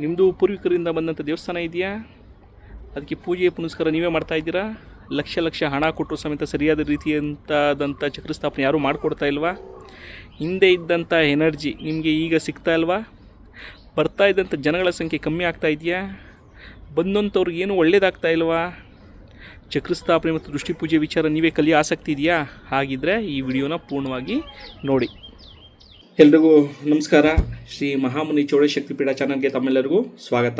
ನಿಮ್ಮದು ಪೂರ್ವಿಕರಿಂದ ಬಂದಂಥ ದೇವಸ್ಥಾನ ಇದೆಯಾ? ಅದಕ್ಕೆ ಪೂಜೆ ಪುನಸ್ಕಾರ ನೀವೇ ಮಾಡ್ತಾ ಇದ್ದೀರಾ? ಲಕ್ಷ ಲಕ್ಷ ಹಣ ಕೊಟ್ಟರು ಸಮೇತ ಸರಿಯಾದ ರೀತಿಯಂತಾದಂಥ ಚಕ್ರ ಸ್ಥಾಪನೆ ಯಾರೂ ಮಾಡಿಕೊಡ್ತಾ ಇಲ್ವಾ? ಹಿಂದೆ ಇದ್ದಂಥ ಎನರ್ಜಿ ನಿಮಗೆ ಈಗ ಸಿಗ್ತಾ ಇಲ್ವಾ? ಬರ್ತಾ ಇದ್ದಂಥ ಜನಗಳ ಸಂಖ್ಯೆ ಕಮ್ಮಿ ಆಗ್ತಾ ಇದೆಯಾ? ಬಂದಂಥವ್ರಿಗೆ ಏನೂ ಒಳ್ಳೇದಾಗ್ತಾ ಇಲ್ವಾ? ಚಕ್ರ ಸ್ಥಾಪನೆ ಮತ್ತು ದೃಷ್ಟಿ ಪೂಜೆ ವಿಚಾರ ನೀವೇ ಕಲಿಯೋ ಆಸಕ್ತಿ ಇದೆಯಾ? ಹಾಗಿದ್ದರೆ ಈ ವಿಡಿಯೋನ ಪೂರ್ಣವಾಗಿ ನೋಡಿ. ಎಲ್ರಿಗೂ ನಮಸ್ಕಾರ. ಶ್ರೀ ಮಹಾಮುನಿ ಚೌಡ ಶಕ್ತಿಪೀಠ ಚಾನಲ್ಗೆ ತಮ್ಮೆಲ್ಲರಿಗೂ ಸ್ವಾಗತ.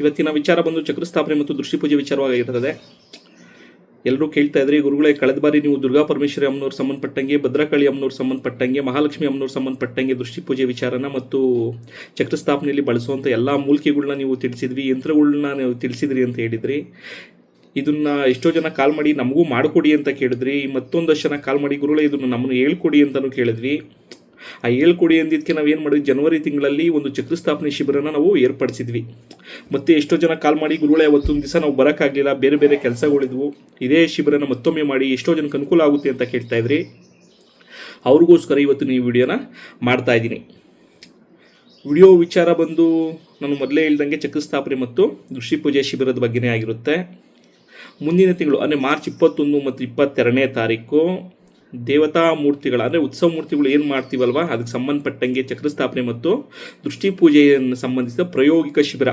ಇವತ್ತಿನ ವಿಚಾರ ಬಂದು ಚಕ್ರ ಸ್ಥಾಪನೆ ಮತ್ತು ದೃಷ್ಟಿ ಪೂಜೆ ವಿಚಾರವಾಗಿರ್ತದೆ. ಎಲ್ಲರೂ ಕೇಳ್ತಾ ಇದ್ರಿ, ಗುರುಗಳೇ ಕಳೆದ ಬಾರಿ ನೀವು ದುರ್ಗಾ ಪರಮೇಶ್ವರಿ ಅಮ್ಮನವ್ರು ಸಂಬಂಧಪಟ್ಟಂಗೆ, ಭದ್ರಕಾಳಿ ಅಮ್ಮನವ್ರು ಸಂಬಂಧಪಟ್ಟಂಗೆ, ಮಹಾಲಕ್ಷ್ಮಿ ಅಮ್ಮನವ್ರು ಸಂಬಂಧಪಟ್ಟಂಗೆ ದೃಷ್ಟಿ ಪೂಜೆ ವಿಚಾರನ ಮತ್ತು ಚಕ್ರ ಸ್ಥಾಪನೆಯಲ್ಲಿ ಬಳಸುವಂಥ ಎಲ್ಲ ಮೂಲಿಕೆಗಳನ್ನ ನೀವು ತಿಳಿಸಿದ್ವಿ, ಯಂತ್ರಗಳನ್ನ ನೀವು ತಿಳಿಸಿದ್ರಿ ಅಂತ ಹೇಳಿದ್ರಿ. ಇದನ್ನು ಎಷ್ಟೋ ಜನ ಕಾಲ್ ಮಾಡಿ ನಮಗೂ ಮಾಡಿಕೊಡಿ ಅಂತ ಕೇಳಿದ್ರಿ. ಮತ್ತೊಂದಷ್ಟು ಜನ ಕಾಲ್ ಮಾಡಿ ಗುರುಗಳೇ ಇದನ್ನು ನಮ್ಮನ್ನು ಹೇಳ್ಕೊಡಿ ಅಂತಲೂ ಕೇಳಿದ್ವಿ. ಆ ಹೇಳ್ಕೊಡಿ ಅಂದಿದ್ದಕ್ಕೆ ನಾವೇನು ಮಾಡಿದ್ವಿ, ಜನವರಿ ತಿಂಗಳಲ್ಲಿ ಒಂದು ಚಕ್ರ ಸ್ಥಾಪನೆ ಶಿಬಿರನ ನಾವು ಏರ್ಪಡಿಸಿದ್ವಿ. ಮತ್ತು ಎಷ್ಟೋ ಜನ ಕಾಲ್ ಮಾಡಿ ಗುರುಗಳೇ ಅವತ್ತೊಂದು ದಿವಸ ನಾವು ಬರೋಕ್ಕಾಗಲಿಲ್ಲ, ಬೇರೆ ಬೇರೆ ಕೆಲಸಗಳಿದ್ವು, ಇದೇ ಶಿಬಿರನ ಮತ್ತೊಮ್ಮೆ ಮಾಡಿ ಎಷ್ಟೋ ಜನಕ್ಕೆ ಅನುಕೂಲ ಆಗುತ್ತೆ ಅಂತ ಕೇಳ್ತಾ ಇದ್ರಿ. ಅವ್ರಿಗೋಸ್ಕರ ಇವತ್ತು ನೀವು ವಿಡಿಯೋನ ಮಾಡ್ತಾಯಿದ್ದೀನಿ. ವಿಡಿಯೋ ವಿಚಾರ ಬಂದು ನಾನು ಮೊದಲೇ ಹೇಳ್ದಂಗೆ ಚಕ್ರ ಸ್ಥಾಪನೆ ಮತ್ತು ದೃಷ್ಟಿ ಪೂಜೆ ಶಿಬಿರದ ಬಗ್ಗೆನೇ ಆಗಿರುತ್ತೆ. ಮುಂದಿನ ತಿಂಗಳು ಅಂದರೆ ಮಾರ್ಚ್ 21 ಮತ್ತು 22ನೇ ತಾರೀಕು ದೇವತಾ ಮೂರ್ತಿಗಳ ಅಂದರೆ ಉತ್ಸವ ಮೂರ್ತಿಗಳು ಏನು ಮಾಡ್ತೀವಲ್ವ ಅದಕ್ಕೆ ಸಂಬಂಧಪಟ್ಟಂಗೆ ಚಕ್ರ ಸ್ಥಾಪನೆ ಮತ್ತು ದೃಷ್ಟಿ ಪೂಜೆಯನ್ನು ಸಂಬಂಧಿಸಿದ ಪ್ರಯೋಗ ಶಿಬಿರ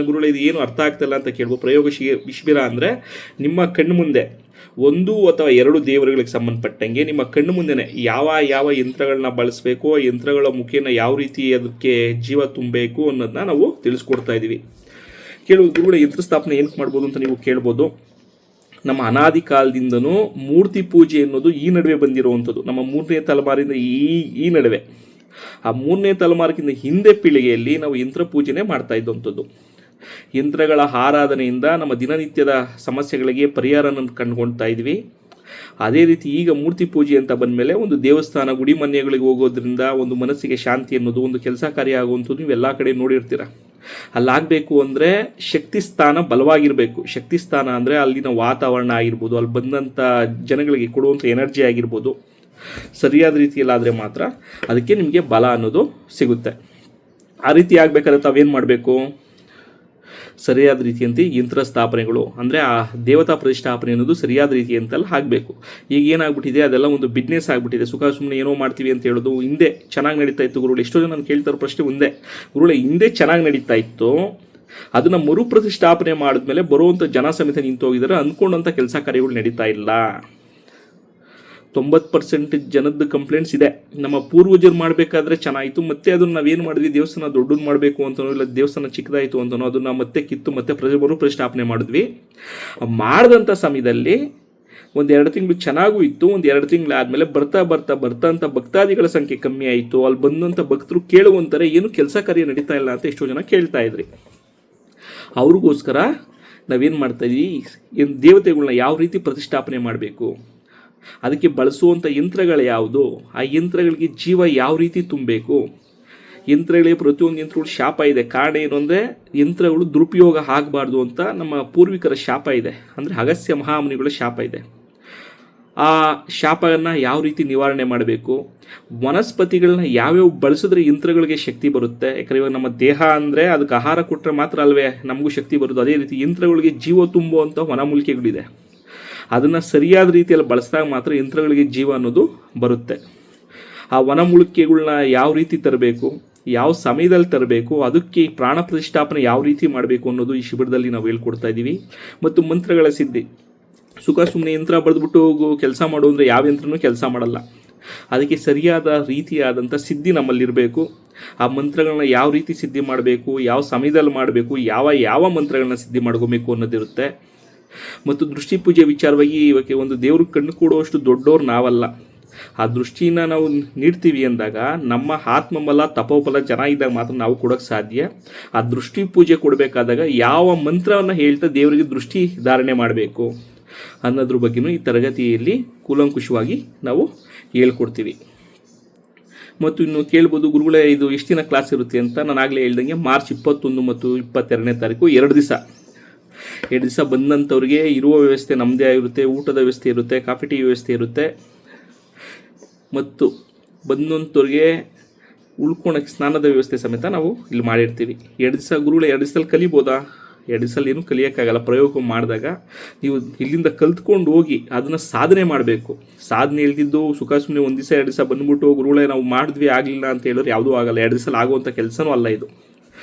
ಗುರುಗಳು ಇದು ಏನು ಅರ್ಥ ಆಗ್ತಿಲ್ಲ ಅಂತ ಕೇಳ್ಬೋದು. ಪ್ರಯೋಗ ಶಿಬಿರ ಅಂದರೆ ನಿಮ್ಮ ಕಣ್ಣು ಮುಂದೆ ಒಂದು ಅಥವಾ ಎರಡು ದೇವರುಗಳಿಗೆ ಸಂಬಂಧಪಟ್ಟಂಗೆ ನಿಮ್ಮ ಕಣ್ಣು ಮುಂದೆನೇ ಯಾವ ಯಂತ್ರಗಳನ್ನ ಬಳಸಬೇಕು, ಆ ಯಂತ್ರಗಳ ಮುಖೇನ ಯಾವ ರೀತಿ ಅದಕ್ಕೆ ಜೀವ ತುಂಬಬೇಕು ಅನ್ನೋದನ್ನ ನಾವು ತಿಳಿಸ್ಕೊಡ್ತಾ ಇದ್ದೀವಿ. ಕೇಳುವುದು ಗುರುಗಳ ಯಂತ್ರ ಸ್ಥಾಪನೆ ಏನಕ್ಕೆ ಮಾಡ್ಬೋದು ಅಂತ ನೀವು ಕೇಳ್ಬೋದು. ನಮ್ಮ ಅನಾದಿ ಕಾಲದಿಂದನೂ ಮೂರ್ತಿ ಪೂಜೆ ಅನ್ನೋದು ಈ ನಡುವೆ ಬಂದಿರುವಂಥದ್ದು. ನಮ್ಮ 3ನೇ ತಲೆಮಾರಿಂದ ಈ ನಡುವೆ, ಆ 3ನೇ ತಲೆಮಾರಿಗಿಂತ ಹಿಂದೆ ಪೀಳಿಗೆಯಲ್ಲಿ ನಾವು ಯಂತ್ರ ಪೂಜೆನೇ ಮಾಡ್ತಾ ಇದ್ದಂಥದ್ದು. ಯಂತ್ರಗಳ ಆರಾಧನೆಯಿಂದ ನಮ್ಮ ದಿನನಿತ್ಯದ ಸಮಸ್ಯೆಗಳಿಗೆ ಪರಿಹಾರನ ಕಂಡುಕೊಳ್ತಾ ಇದ್ವಿ. ಅದೇ ರೀತಿ ಈಗ ಮೂರ್ತಿ ಪೂಜೆ ಅಂತ ಬಂದಮೇಲೆ ಒಂದು ದೇವಸ್ಥಾನ ಗುಡಿ ಮನೆಗಳಿಗೆ ಹೋಗೋದ್ರಿಂದ ಒಂದು ಮನಸ್ಸಿಗೆ ಶಾಂತಿ ಅನ್ನೋದು, ಒಂದು ಕೆಲಸ ಕಾರ್ಯ ಆಗುವಂಥದ್ದು ನೀವು ಎಲ್ಲ ಕಡೆ ನೋಡಿರ್ತೀರ. ಅಲ್ಲಾಗಬೇಕು ಅಂದರೆ ಶಕ್ತಿ ಸ್ಥಾನ ಬಲವಾಗಿರಬೇಕು. ಶಕ್ತಿ ಸ್ಥಾನ ಅಂದರೆ ಅಲ್ಲಿನ ವಾತಾವರಣ ಆಗಿರ್ಬೋದು, ಅಲ್ಲಿ ಬಂದಂಥ ಜನಗಳಿಗೆ ಕೊಡುವಂಥ ಎನರ್ಜಿ ಆಗಿರ್ಬೋದು, ಸರಿಯಾದ ರೀತಿಯಲ್ಲಾದರೆ ಮಾತ್ರ ಅದಕ್ಕೆ ನಿಮಗೆ ಬಲ ಅನ್ನೋದು ಸಿಗುತ್ತೆ. ಆ ರೀತಿ ಆಗಬೇಕಾದ್ರೆ ತಾವೇನು ಮಾಡಬೇಕು, ಸರಿಯಾದ ರೀತಿಯಂತೆ ಯಂತ್ರ ಸ್ಥಾಪನೆಗಳು ಅಂದರೆ ಆ ದೇವತಾ ಪ್ರತಿಷ್ಠಾಪನೆ ಅನ್ನೋದು ಸರಿಯಾದ ರೀತಿಯಂತೆಲ್ಲ ಆಗಬೇಕು. ಈಗ ಏನಾಗ್ಬಿಟ್ಟಿದೆ, ಅದೆಲ್ಲ ಒಂದು ಬಿಸ್ನೆಸ್ ಆಗಿಬಿಟ್ಟಿದೆ. ಸುಮ್ಮನೆ ಏನೋ ಮಾಡ್ತೀವಿ ಅಂತ ಹೇಳೋದು. ಹಿಂದೆ ಚೆನ್ನಾಗಿ ನಡೀತಾ ಇತ್ತು ಗುರುಗಳು. ಎಷ್ಟೋ ಜನ ನಾನು ಕೇಳ್ತಾರೋ ಪ್ರಶ್ನೆ ಒಂದೇ, ಗುರುಗಳೇ ಹಿಂದೆ ಚೆನ್ನಾಗಿ ನಡೀತಾ ಇತ್ತು, ಅದನ್ನು ಮರುಪ್ರತಿಷ್ಠಾಪನೆ ಮಾಡಿದ್ಮೇಲೆ ಬರುವಂಥ ಜನ ಸಮೇತ ನಿಂತು ಹೋಗಿದ್ದಾರೆ, ಅಂದ್ಕೊಂಡಂಥ ಕೆಲಸ ಕಾರ್ಯಗಳು ನಡೀತಾ ಇಲ್ಲ. 90% ಜನದ ಕಂಪ್ಲೇಂಟ್ಸ್ ಇದೆ. ನಮ್ಮ ಪೂರ್ವಜರು ಮಾಡಬೇಕಾದ್ರೆ ಚೆನ್ನಾಯಿತು, ಮತ್ತೆ ಅದನ್ನು ನಾವೇನು ಮಾಡಿದ್ವಿ, ದೇವಸ್ಥಾನ ದೊಡ್ಡದು ಮಾಡಬೇಕು ಅಂತನೋ ಇಲ್ಲ ದೇವಸ್ಥಾನ ಚಿಕ್ಕದಾಯಿತು ಅಂತನೋ ಅದನ್ನು ಮತ್ತೆ ಕಿತ್ತು ಮತ್ತೆ ಮರುಪ್ರತಿಷ್ಠಾಪನೆ ಮಾಡಿದ್ವಿ. ಮಾಡಿದಂಥ ಸಮಯದಲ್ಲಿ 1-2 ತಿಂಗಳು ಚೆನ್ನಾಗೂ ಇತ್ತು. 1-2 ತಿಂಗಳಾದಮೇಲೆ ಬರ್ತಾ ಅಂತ ಭಕ್ತಾದಿಗಳ ಸಂಖ್ಯೆ ಕಮ್ಮಿ ಆಯಿತು. ಅಲ್ಲಿ ಬಂದಂಥ ಭಕ್ತರು ಕೇಳುವಂತಾರೆ ಏನು ಕೆಲಸ ಕಾರ್ಯ ನಡೀತಾ ಇಲ್ಲ ಅಂತ ಎಷ್ಟೋ ಜನ ಕೇಳ್ತಾ ಇದ್ರಿ. ಅವ್ರಿಗೋಸ್ಕರ ನಾವೇನು ಮಾಡ್ತಾಯಿದ್ವಿ, ದೇವತೆಗಳನ್ನ ಯಾವ ರೀತಿ ಪ್ರತಿಷ್ಠಾಪನೆ ಮಾಡಬೇಕು, ಅದಕ್ಕೆ ಬಳಸುವಂಥ ಯಂತ್ರಗಳು ಯಾವುದು, ಆ ಯಂತ್ರಗಳಿಗೆ ಜೀವ ಯಾವ ರೀತಿ ತುಂಬಬೇಕು, ಯಂತ್ರಗಳಿಗೆ ಪ್ರತಿಯೊಂದು ಯಂತ್ರಗಳು ಶಾಪ ಇದೆ. ಕಾರಣ ಏನು ಅಂದರೆ ಯಂತ್ರಗಳು ದುರುಪಯೋಗ ಆಗಬಾರ್ದು ಅಂತ ನಮ್ಮ ಪೂರ್ವಿಕರ ಶಾಪ ಇದೆ, ಅಂದರೆ ಅಗಸ್ತ್ಯ ಮಹಾಮುನಿಗಳ ಶಾಪ ಇದೆ. ಆ ಶಾಪವನ್ನು ಯಾವ ರೀತಿ ನಿವಾರಣೆ ಮಾಡಬೇಕು, ವನಸ್ಪತಿಗಳನ್ನ ಯಾವ್ಯಾವ ಬಳಸಿದ್ರೆ ಯಂತ್ರಗಳಿಗೆ ಶಕ್ತಿ ಬರುತ್ತೆ. ಯಾಕಂದರೆ ಇವಾಗ ನಮ್ಮ ದೇಹ ಅಂದರೆ ಅದಕ್ಕೆ ಆಹಾರ ಕೊಟ್ಟರೆ ಮಾತ್ರ ಅಲ್ವೇ ನಮಗೂ ಶಕ್ತಿ ಬರೋದು. ಅದೇ ರೀತಿ ಯಂತ್ರಗಳಿಗೆ ಜೀವ ತುಂಬುವಂಥ ವನಮೂಲಿಕೆಗಳಿದೆ. ಅದನ್ನು ಸರಿಯಾದ ರೀತಿಯಲ್ಲಿ ಬಳಸಿದಾಗ ಮಾತ್ರ ಯಂತ್ರಗಳಿಗೆ ಜೀವ ಅನ್ನೋದು ಬರುತ್ತೆ. ಆ ವನಮೂಲಿಕೆಗಳನ್ನ ಯಾವ ರೀತಿ ತರಬೇಕು, ಯಾವ ಸಮಯದಲ್ಲಿ ತರಬೇಕು, ಅದಕ್ಕೆ ಪ್ರಾಣ ಪ್ರತಿಷ್ಠಾಪನೆ ಯಾವ ರೀತಿ ಮಾಡಬೇಕು ಅನ್ನೋದು ಈ ಶಿಬಿರದಲ್ಲಿ ನಾವು ಹೇಳ್ಕೊಡ್ತಾ ಇದ್ದೀವಿ. ಮತ್ತು ಮಂತ್ರಗಳ ಸಿದ್ಧಿ, ಸುಮ್ಮನೆ ಯಂತ್ರ ಬರೆದ್ಬಿಟ್ಟು ಕೆಲಸ ಮಾಡು ಅಂದರೆ ಯಾವ ಯಂತ್ರನೂ ಕೆಲಸ ಮಾಡಲ್ಲ. ಅದಕ್ಕೆ ಸರಿಯಾದ ರೀತಿಯಾದಂಥ ಸಿದ್ಧಿ ನಮ್ಮಲ್ಲಿರಬೇಕು. ಆ ಮಂತ್ರಗಳನ್ನ ಯಾವ ರೀತಿ ಸಿದ್ಧಿ ಮಾಡಬೇಕು, ಯಾವ ಸಮಯದಲ್ಲಿ ಮಾಡಬೇಕು, ಯಾವ ಮಂತ್ರಗಳನ್ನ ಸಿದ್ಧಿ ಮಾಡ್ಕೋಬೇಕು ಅನ್ನೋದಿರುತ್ತೆ. ಮತ್ತು ದೃಷ್ಟಿ ಪೂಜೆ ವಿಚಾರವಾಗಿ ಇವಾಗ ಒಂದು ದೇವ್ರಿಗೆ ಕಣ್ಣು ಕೊಡುವಷ್ಟು ದೊಡ್ಡವ್ರು ನಾವಲ್ಲ. ಆ ದೃಷ್ಟಿನ ನಾವು ನೀಡ್ತೀವಿ ಅಂದಾಗ ನಮ್ಮ ಆತ್ಮಬಲ ತಪೋಬಲ ಜನ ಇದ್ದಾಗ ಮಾತ್ರ ನಾವು ಕೊಡೋಕ್ಕೆ ಸಾಧ್ಯ. ಆ ದೃಷ್ಟಿ ಪೂಜೆ ಕೊಡಬೇಕಾದಾಗ ಯಾವ ಮಂತ್ರವನ್ನು ಹೇಳ್ತಾ ದೇವರಿಗೆ ದೃಷ್ಟಿ ಧಾರಣೆ ಮಾಡಬೇಕು ಅನ್ನೋದ್ರ ಬಗ್ಗೆಯೂ ಈ ತರಗತಿಯಲ್ಲಿ ಕೂಲಂಕುಷವಾಗಿ ನಾವು ಹೇಳ್ಕೊಡ್ತೀವಿ. ಮತ್ತು ಇನ್ನು ಕೇಳ್ಬೋದು, ಗುರುಗಳೇ ಇದು ಎಷ್ಟು ದಿನ ಕ್ಲಾಸ್ ಇರುತ್ತೆ ಅಂತ. ನಾನು ಆಗಲೇ ಹೇಳ್ದಂಗೆ ಮಾರ್ಚ್ 21 ಮತ್ತು 22ನೇ ತಾರೀಕು 2 ದಿವಸ ಬಂದಂಥವ್ರಿಗೆ ಇರುವ ವ್ಯವಸ್ಥೆ ನಮ್ಮದೇ ಆಗಿರುತ್ತೆ. ಊಟದ ವ್ಯವಸ್ಥೆ ಇರುತ್ತೆ, ಕಾಫಿ ಟೀ ವ್ಯವಸ್ಥೆ ಇರುತ್ತೆ. ಮತ್ತು ಬಂದಂಥವ್ರಿಗೆ ಉಳ್ಕೊಳಕ್ಕೆ ಸ್ನಾನದ ವ್ಯವಸ್ಥೆ ಸಮೇತ ನಾವು ಇಲ್ಲಿ ಮಾಡಿರ್ತೀವಿ. 2 ದಿವಸ ಗುರುಗಳು 2 ದಿವಸದಲ್ಲಿ ಕಲಿಬೋದಾ? 2 ದಿವಸದಲ್ಲಿ ಏನೂ ಕಲಿಯೋಕ್ಕಾಗಲ್ಲ. ಪ್ರಯೋಗ ಮಾಡಿದಾಗ ನೀವು ಇಲ್ಲಿಂದ ಕಲ್ತ್ಕೊಂಡು ಹೋಗಿ ಅದನ್ನು ಸಾಧನೆ ಮಾಡಬೇಕು. ಸಾಧನೆ ಇಲ್ದಿದ್ದು ಸುಖ ಸುಮ್ಮನೆ 1 ದಿವಸ 2 ದಿವಸ ಬಂದುಬಿಟ್ಟು ಗುರುಗಳೇ ನಾವು ಮಾಡಿದ್ವಿ ಆಗಲಿಲ್ಲ ಅಂತ ಹೇಳಿದ್ರೆ ಯಾವುದೂ ಆಗಲ್ಲ. 2 ದಿವಸದಲ್ಲಿ ಆಗುವಂಥ ಕೆಲಸನೂ ಅಲ್ಲ ಇದು.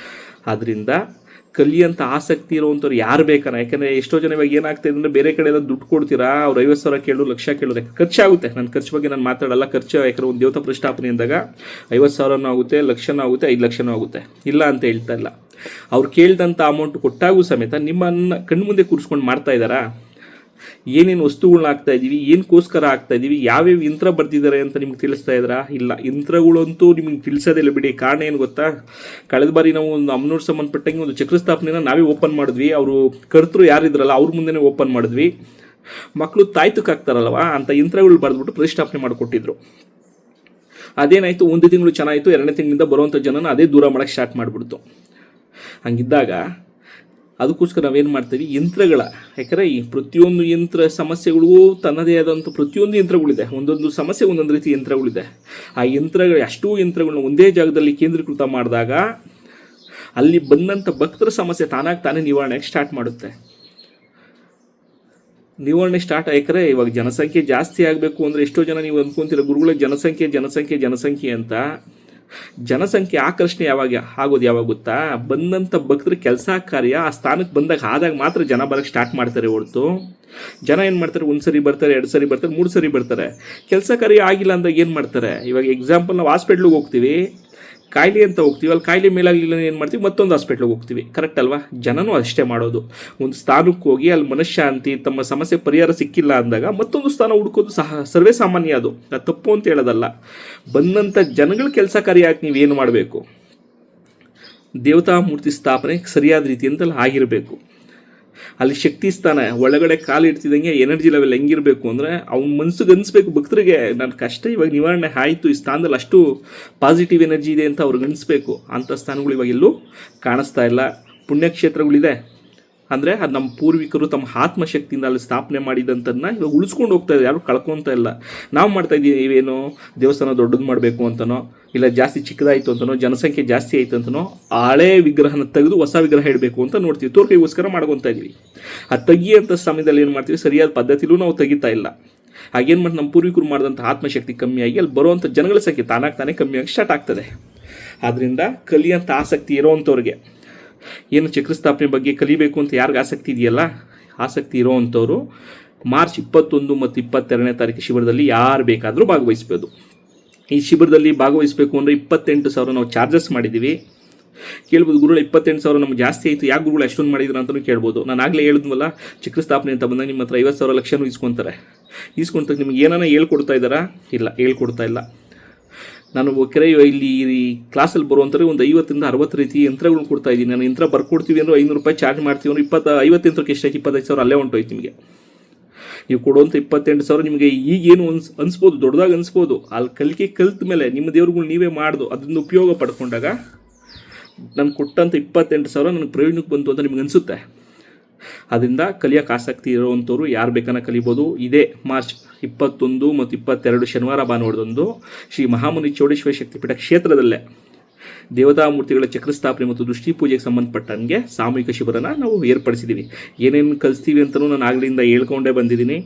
ಆದ್ದರಿಂದ ಕಲಿಯಂಥ ಆಸಕ್ತಿ ಇರುವಂಥವ್ರು ಯಾರು ಬೇಕಾನ? ಯಾಕೆಂದರೆ ಎಷ್ಟೋ ಜನ ಇವಾಗ ಏನಾಗ್ತಾಯಿದೆ ಅಂದರೆ ಬೇರೆ ಕಡೆ ಎಲ್ಲ ದುಡ್ಡು ಕೊಡ್ತೀರಾ, ಅವ್ರು 50,000 ಕೇಳು, ಲಕ್ಷ ಕೇಳಿದ್ರೆ ಖರ್ಚಾಗುತ್ತೆ. ನನ್ನ ಖರ್ಚು ಬಗ್ಗೆ ನಾನು ಮಾತಾಡಲ್ಲ. ಖರ್ಚು ಯಾಕಂದರೆ ಒಂದು ದೇವತಾ ಪ್ರತಿಷ್ಠಾಪನೆ ಅಂದಾಗ 50,000 ಆಗುತ್ತೆ, ಲಕ್ಷನೂ ಆಗುತ್ತೆ, 5 ಲಕ್ಷನೂ ಆಗುತ್ತೆ. ಇಲ್ಲ ಅಂತ ಹೇಳ್ತಾ ಇಲ್ಲ. ಅವ್ರು ಕೇಳಿದಂಥ ಅಮೌಂಟ್ ಕೊಟ್ಟಾಗೂ ಸಮೇತ ನಿಮ್ಮನ್ನು ಕಣ್ಮುಂದೆ ಕೂರಿಸ್ಕೊಂಡು ಮಾಡ್ತಾ ಇದ್ದಾರಾ? ಏನೇನು ವಸ್ತುಗಳನ್ನ ಹಾಕ್ತಾಯಿದ್ದೀವಿ, ಏನಕ್ಕೋಸ್ಕರ ಹಾಕ್ತಾಯಿದ್ದೀವಿ, ಯಾವ್ಯಾವ ಯಂತ್ರ ಬರ್ತಿದ್ದಾರೆ ಅಂತ ನಿಮ್ಗೆ ತಿಳಿಸ್ತಾ ಇದ್ದಾರಾ? ಇಲ್ಲ. ಯಂತ್ರಗಳಂತೂ ನಿಮಗೆ ತಿಳಿಸೋದಿಲ್ಲ ಬಿಡಿ. ಕಾರಣ ಏನು ಗೊತ್ತಾ? ಕಳೆದ ಬಾರಿ ನಾವು ಒಂದು ಅಮ್ಮನವ್ರು ಸಂಬಂಧಪಟ್ಟಂಗೆ ಒಂದು ಚಕ್ರ ಸ್ಥಾಪನೆನ ನಾವೇ ಓಪನ್ ಮಾಡಿದ್ವಿ. ಅವರು ಕರ್ತರು ಯಾರಿದ್ರಲ್ಲ ಅವ್ರ ಮುಂದೆನೇ ಓಪನ್ ಮಾಡಿದ್ವಿ. ಮಕ್ಕಳು ತಾಯ್ತಕ್ಕೆ ಹಾಕ್ತಾರಲ್ವ ಅಂಥ ಯಂತ್ರಗಳು ಬರೆದ್ಬಿಟ್ಟು ಪ್ರತಿಷ್ಠಾಪನೆ ಮಾಡಿಕೊಟ್ಟಿದ್ರು. ಅದೇನಾಯಿತು, 1 ತಿಂಗಳು ಚೆನ್ನಾಯಿತು, 2ನೇ ತಿಂಗಳಿಂದ ಬರುವಂಥ ಜನನ ಅದೇ ದೂರ ಮಾಡೋಕ್ಕೆ ಸ್ಟಾರ್ಟ್ ಮಾಡಿಬಿಡ್ತು. ಹಂಗಿದ್ದಾಗ ಅದಕ್ಕೋಸ್ಕರ ನಾವೇನು ಮಾಡ್ತೀವಿ, ಯಂತ್ರಗಳ, ಯಾಕಂದರೆ ಈ ಪ್ರತಿಯೊಂದು ಯಂತ್ರ ಸಮಸ್ಯೆಗಳಿಗೂ ತನ್ನದೇ ಆದಂಥ ಪ್ರತಿಯೊಂದು ಯಂತ್ರಗಳಿದೆ. ಒಂದೊಂದು ಸಮಸ್ಯೆ ಒಂದೊಂದು ರೀತಿ ಯಂತ್ರಗಳಿದೆ. ಆ ಯಂತ್ರಗಳು ಅಷ್ಟೂ ಯಂತ್ರಗಳನ್ನ ಒಂದೇ ಜಾಗದಲ್ಲಿ ಕೇಂದ್ರೀಕೃತ ಮಾಡಿದಾಗ ಅಲ್ಲಿ ಬಂದಂಥ ಭಕ್ತರ ಸಮಸ್ಯೆ ತಾನಾಗಿ ನಿವಾರಣೆಗೆ ಸ್ಟಾರ್ಟ್ ಮಾಡುತ್ತೆ. ನಿವಾರಣೆ ಸ್ಟಾರ್ಟ್ ಯಾಕಂದರೆ ಇವಾಗ ಜನಸಂಖ್ಯೆ ಜಾಸ್ತಿ ಆಗಬೇಕು ಅಂದರೆ ಎಷ್ಟೋ ಜನ ನೀವು ಅಂದ್ಕೊತೀರ ಗುರುಗಳ ಜನಸಂಖ್ಯೆ ಅಂತ. ಜನಸಂಖ್ಯೆ ಆಕರ್ಷಣೆ ಯಾವಾಗ ಗೊತ್ತಾ? ಬಂದಂಥ ಭಕ್ತರ ಕೆಲಸ ಕಾರ್ಯ ಆ ಸ್ಥಾನಕ್ಕೆ ಆದಾಗ ಮಾತ್ರ ಜನ ಬರೋಕ್ಕೆ ಸ್ಟಾರ್ಟ್ ಮಾಡ್ತಾರೆ ಹೊರತು ಜನ ಏನು ಮಾಡ್ತಾರೆ, 1 ಸರಿ ಬರ್ತಾರೆ, 2 ಸರಿ ಬರ್ತಾರೆ, 3 ಸರಿ ಬರ್ತಾರೆ. ಕೆಲಸ ಕಾರ್ಯ ಆಗಿಲ್ಲ ಅಂದಾಗ ಏನು ಮಾಡ್ತಾರೆ? ಇವಾಗ ಎಕ್ಸಾಂಪಲ್ ನಾವು ಹಾಸ್ಪಿಟ್ಲಿಗೆ ಹೋಗ್ತೀವಿ, ಕಾಯಿಲೆ ಅಂತ ಹೋಗ್ತೀವಿ, ಅಲ್ಲಿ ಕಾಯಿಲೆ ಮೇಲಾಗಲಿಲ್ಲ ಏನು ಮಾಡ್ತೀವಿ, ಮತ್ತೊಂದು ಹಾಸ್ಪಿಟ್ಲಿಗೆ ಹೋಗ್ತೀವಿ. ಕರೆಕ್ಟ್ ಅಲ್ವಾ? ಜನನೂ ಅಷ್ಟೇ ಮಾಡೋದು. ಒಂದು ಸ್ಥಾನಕ್ಕೆ ಹೋಗಿ ಅಲ್ಲಿ ಮನಃಶಾಂತಿ, ತಮ್ಮ ಸಮಸ್ಯೆ ಪರಿಹಾರ ಸಿಕ್ಕಿಲ್ಲ ಅಂದಾಗ ಮತ್ತೊಂದು ಸ್ಥಾನ ಹುಡುಕೋದು ಸರ್ವೇ ಸಾಮಾನ್ಯ. ಅದು ತಪ್ಪು ಅಂತ ಹೇಳೋದಲ್ಲ. ಬಂದಂಥ ಜನಗಳ ಕೆಲಸ ಕಾರ್ಯ ಯಾಕೆ ನೀವೇನು ಮಾಡಬೇಕು? ದೇವತಾ ಮೂರ್ತಿ ಸ್ಥಾಪನೆ ಸರಿಯಾದ ರೀತಿಯಂತಲ್ಲಿ ಆಗಿರಬೇಕು. ಅಲ್ಲಿ ಶಕ್ತಿ ಸ್ಥಾನ ಒಳಗಡೆ ಕಾಲು ಇಡ್ತಿದ್ದಂಗೆ ಎನರ್ಜಿ ಲೆವೆಲ್ ಹೆಂಗಿರಬೇಕು ಅಂದರೆ ಅವ್ನ ಮನಸ್ಸಿಗೆ ಅನಿಸ್ಬೇಕು ಭಕ್ತರಿಗೆ, ನನ್ನ ಕಷ್ಟ ಇವಾಗ ನಿವಾರಣೆ ಆಯಿತು, ಈ ಸ್ಥಾನದಲ್ಲಿ ಅಷ್ಟು ಪಾಸಿಟಿವ್ ಎನರ್ಜಿ ಇದೆ ಅಂತ ಅವ್ರಿಗೆ ಅನಿಸ್ಬೇಕು. ಅಂಥ ಸ್ಥಾನಗಳು ಇವಾಗ ಎಲ್ಲೂ ಕಾಣಿಸ್ತಾ ಇಲ್ಲ. ಪುಣ್ಯಕ್ಷೇತ್ರಗಳಿದೆ ಅಂದರೆ ಅದು ನಮ್ಮ ಪೂರ್ವಿಕರು ತಮ್ಮ ಆತ್ಮಶಕ್ತಿಯಿಂದ ಅಲ್ಲಿ ಸ್ಥಾಪನೆ ಮಾಡಿದಂಥದ್ದನ್ನ ಇವಾಗ ಉಳಿಸ್ಕೊಂಡು ಹೋಗ್ತಾ ಇದೆ, ಯಾರು ಕಳ್ಕೊತಾ ಇಲ್ಲ. ನಾವು ಮಾಡ್ತಾಯಿದ್ದೀವಿ ಇವೇನೋ ದೇವಸ್ಥಾನ ದೊಡ್ಡದು ಮಾಡಬೇಕು ಅಂತನೋ, ಇಲ್ಲ ಜಾಸ್ತಿ ಚಿಕ್ಕದಾಯಿತು ಅಂತನೋ, ಜನಸಂಖ್ಯೆ ಜಾಸ್ತಿ ಆಯಿತು ಅಂತನೋ ಹಳೇ ವಿಗ್ರಹನ ತೆಗೆದು ಹೊಸ ವಿಗ್ರಹ ಇಡಬೇಕು ಅಂತ ನೋಡ್ತೀವಿ, ತೋರ್ಕೈಗೋಸ್ಕರ ಮಾಡ್ಕೊತಾ ಇದ್ವಿ. ಆ ತೆಗಿಯಂಥ ಸಮಯದಲ್ಲಿ ಏನು ಮಾಡ್ತೀವಿ, ಸರಿಯಾದ ಪದ್ಧತಿಲೂ ನಾವು ತೆಗಿತಾ ಇಲ್ಲ. ಹಾಗೇನು ಮಾಡಿ ನಮ್ಮ ಪೂರ್ವಿಕರು ಮಾಡಿದಂಥ ಆತ್ಮಶಕ್ತಿ ಕಮ್ಮಿಯಾಗಿ ಅಲ್ಲಿ ಬರುವಂಥ ಜನಗಳ ಸಂಖ್ಯೆ ತಾನೇ ಕಮ್ಮಿಯಾಗಿ ಸ್ಟಾರ್ಟ್ ಆಗ್ತದೆ. ಆದ್ದರಿಂದ ಕಲಿಯಂಥ ಆಸಕ್ತಿ ಇರೋವಂಥವ್ರಿಗೆ, ಏನು ಚಕ್ರ ಸ್ಥಾಪನೆ ಬಗ್ಗೆ ಕಲಿಬೇಕು ಅಂತ ಯಾರಿಗೆ ಆಸಕ್ತಿ ಇದೆಯಲ್ಲ, ಆಸಕ್ತಿ ಇರೋವಂಥವ್ರು ಮಾರ್ಚ್ 21 ಮತ್ತು 22ನೇ ತಾರೀಕು ಶಿಬಿರದಲ್ಲಿ ಯಾರು ಬೇಕಾದರೂ ಭಾಗವಹಿಸ್ಬೋದು. ಈ ಶಿಬಿರದಲ್ಲಿ ಭಾಗವಹಿಸಬೇಕು ಅಂದರೆ 28,000 ನಾವು ಚಾರ್ಜಸ್ ಮಾಡಿದ್ದೀವಿ. ಕೇಳ್ಬೋದು, ಗುರುಗಳು 28,000 ನಮ್ಗೆ ಜಾಸ್ತಿ ಆಯಿತು, ಯಾಕೆ ಗುರುಗಳು ಅಷ್ಟೊಂದು ಮಾಡಿದ್ರು ಅಂತಲೂ ಕೇಳ್ಬೋದು. ನಾನು ಆಗಲೇ ಹೇಳಿದ್ವಲ್ಲ, ಚಕ್ರ ಸ್ಥಾಪನೆ ಅಂತ ಬಂದಾಗ ನಿಮ್ಮ ಹತ್ರ 50,000 ಲಕ್ಷನೂ ಇಸ್ಕೊತಾರೆ. ನಿಮ್ಗೆ ಏನಾನ ಹೇಳ್ಕೊಡ್ತಾ ಇದ್ದಾರಾ? ಇಲ್ಲ, ಹೇಳ್ಕೊಡ್ತಾ ಇಲ್ಲ. ನಾನು ಇಲ್ಲಿ ಕ್ಲಾಸಲ್ಲಿ ಬರುವಂಥವ್ರೆ ಒಂದು 50ರಿಂದ 60 ರೀತಿ ಯಂತ್ರಗಳನ್ನ ಕೊಡ್ತಾ ಇದ್ದೀನಿ. ನಾನು ಯಂತ್ರ ಬರ್ಕೊಡ್ತೀವಿ ಅಂದರೆ 500 ರೂಪಾಯಿ ಚಾರ್ಜ್ ಮಾಡ್ತೀವಿ ಅಂದರೆ 50 ಯಂತ್ರಕ್ಕೆ ಎಷ್ಟಾಯ್ತು? 25,000 ಅಲ್ಲೇ ಹೊಂಟೋಯ್ತು ನಿಮಗೆ. ನೀವು ಕೊಡುವಂಥ 28,000 ನಿಮಗೆ ಈಗೇನು ಅನಿಸ್ಬೋದು, ದೊಡ್ಡದಾಗಿ ಅನಿಸ್ಬೋದು. ಅಲ್ಲಿ ಕಲಿತ ಮೇಲೆ ನಿಮ್ಮ ದೇವ್ರುಗಳು ನೀವೇ ಮಾಡ್ದು ಅದರಿಂದ ಉಪಯೋಗ ಪಡ್ಕೊಂಡಾಗ ನಾನು ಕೊಟ್ಟಂಥ 28,000 ನನಗೆ ಪ್ರಯೋಜನಕ್ಕೆ ಬಂತು ಅಂತ ನಿಮ್ಗೆ ಅನಿಸುತ್ತೆ. ಅದರಿಂದ ಕಲಿಯೋಕ್ಕೆ ಆಸಕ್ತಿ ಇರುವಂಥವ್ರು ಯಾರು ಬೇಕಾನ ಕಲಿಬೋದು. ಇದೇ ಮಾರ್ಚ್ 21 ಮತ್ತು 22 ಶನಿವಾರ ಭಾನುವಾರದಂದು ಶ್ರೀ ಮಹಾಮುನಿ ಚೌಡೇಶ್ವರಿ ಶಕ್ತಿಪೀಠ ಕ್ಷೇತ್ರದಲ್ಲೇ ದೇವತಾ ಮೂರ್ತಿಗಳ ಚಕ್ರ ಸ್ಥಾಪನೆ ಮತ್ತು ದೃಷ್ಟಿ ಪೂಜೆಗೆ ಸಂಬಂಧಪಟ್ಟಂಗೆ ಸಾಮೂಹಿಕ ಶಿಬಿರನ ನಾವು ಏರ್ಪಡಿಸಿದ್ದೀವಿ. ಏನೇನು ಕಲಿಸ್ತೀವಿ ಅಂತಲೂ ನಾನು ಆಗಲಿಂದ ಹೇಳ್ಕೊಂಡೇ ಬಂದಿದ್ದೀನಿ.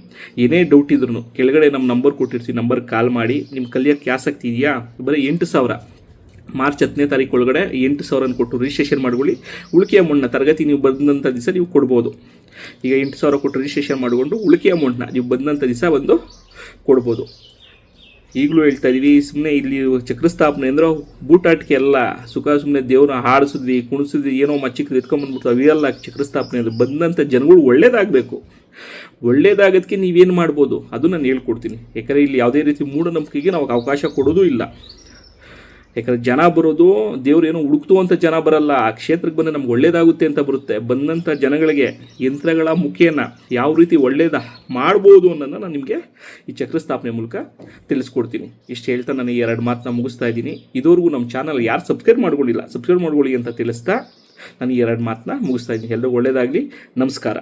ಏನೇ ಡೌಟ್ ಇದ್ರೂ ಕೆಳಗಡೆ ನಮ್ಮ ನಂಬರ್ ಕೊಟ್ಟಿರ್ತೀವಿ, ನಂಬರ್ಗೆ ಕಾಲ್ ಮಾಡಿ. ನಿಮ್ಮ ಕಲಿಯೋಕ್ಕೆ ಆಸಕ್ತಿ ಇದೆಯಾ? ಬರೀ 8,000 ಮಾರ್ಚ್ 10ನೇ ತಾರೀಕು ಒಳಗಡೆ 8,000 ಕೊಟ್ಟು ರಿಜಿಸ್ಟ್ರೇಷನ್ ಮಾಡ್ಕೊಳ್ಳಿ. ಉಳಿಕೆ ಅಮೌಂಟ್ನ ತರಗತಿ ನೀವು ಬಂದಂಥ ದಿವಸ ನೀವು ಕೊಡ್ಬೋದು. ಈಗ 8,000 ಕೊಟ್ಟು ರಿಜಿಸ್ಟ್ರೇಷನ್ ಮಾಡಿಕೊಂಡು ಉಳಿಕೆ ಅಮೌಂಟ್ನ ನೀವು ಬಂದಂಥ ದಿವಸ ಬಂದು ಕೊಡ್ಬೋದು. ಈಗಲೂ ಹೇಳ್ತಾ ಇದ್ದೀವಿ, ಸುಮ್ಮನೆ ಇಲ್ಲಿ ಚಕ್ರ ಸ್ಥಾಪನೆ ಅಂದರೆ ಬೂಟಾಟಿಕೆ ಎಲ್ಲ ಸುಖ ಸುಮ್ಮನೆ ದೇವ್ರನ್ನ ಹಾಡಿಸಿದ್ವಿ, ಕುಣಿಸಿದ್ವಿ, ಏನೋ ಮಚ್ಚಿಕ್ಕದು ಎತ್ಕೊಂಡ್ಬಂದ್ಬಿಟ್ಟು ಅವೆಲ್ಲ ಚಕ್ರ ಸ್ಥಾಪನೆ ಅಂದರೆ ಬಂದಂಥ ಜನಗಳು ಒಳ್ಳೇದಾಗಬೇಕು. ಒಳ್ಳೇದಾಗೋದಕ್ಕೆ ನೀವೇನು ಮಾಡ್ಬೋದು ಅದು ನಾನು ಹೇಳ್ಕೊಡ್ತೀನಿ. ಯಾಕಂದರೆ ಇಲ್ಲಿ ಯಾವುದೇ ರೀತಿ ಮೂಢನಂಬಿಕೆಗೆ ನಾವು ಅವಕಾಶ ಕೊಡೋದೂ ಇಲ್ಲ. ಯಾಕಂದರೆ ಜನ ಬರೋದು ದೇವ್ರು ಏನೋ ಹುಡುಕ್ತು ಅಂತ ಜನ ಬರಲ್ಲ, ಆ ಕ್ಷೇತ್ರಕ್ಕೆ ಬಂದರೆ ನಮ್ಗೆ ಒಳ್ಳೇದಾಗುತ್ತೆ ಅಂತ ಬರುತ್ತೆ. ಬಂದಂಥ ಜನಗಳಿಗೆ ಯಂತ್ರಗಳ ಮುಖೇನ ಯಾವ ರೀತಿ ಒಳ್ಳೇದು ಮಾಡ್ಬೋದು ಅನ್ನೋದನ್ನು ನಾನು ನಿಮಗೆ ಈ ಚಕ್ರ ಸ್ಥಾಪನೆ ಮೂಲಕ ತಿಳಿಸ್ಕೊಡ್ತೀನಿ. ಇಷ್ಟು ಹೇಳ್ತಾ ನಾನು 2 ಮಾತನ್ನ ಮುಗಿಸ್ತಾ ಇದ್ದೀನಿ. ಇದುವರೆಗೂ ನಮ್ಮ ಚಾನಲ್ ಯಾರು ಸಬ್ಸ್ಕ್ರೈಬ್ ಮಾಡ್ಕೊಳ್ಳಿ ಅಂತ ತಿಳಿಸ್ತಾ ನಾನು 2 ಮಾತನ್ನ ಮುಗಿಸ್ತಾ ಇದ್ದೀನಿ. ಎಲ್ಲರಿಗೂ ಒಳ್ಳೇದಾಗಲಿ. ನಮಸ್ಕಾರ.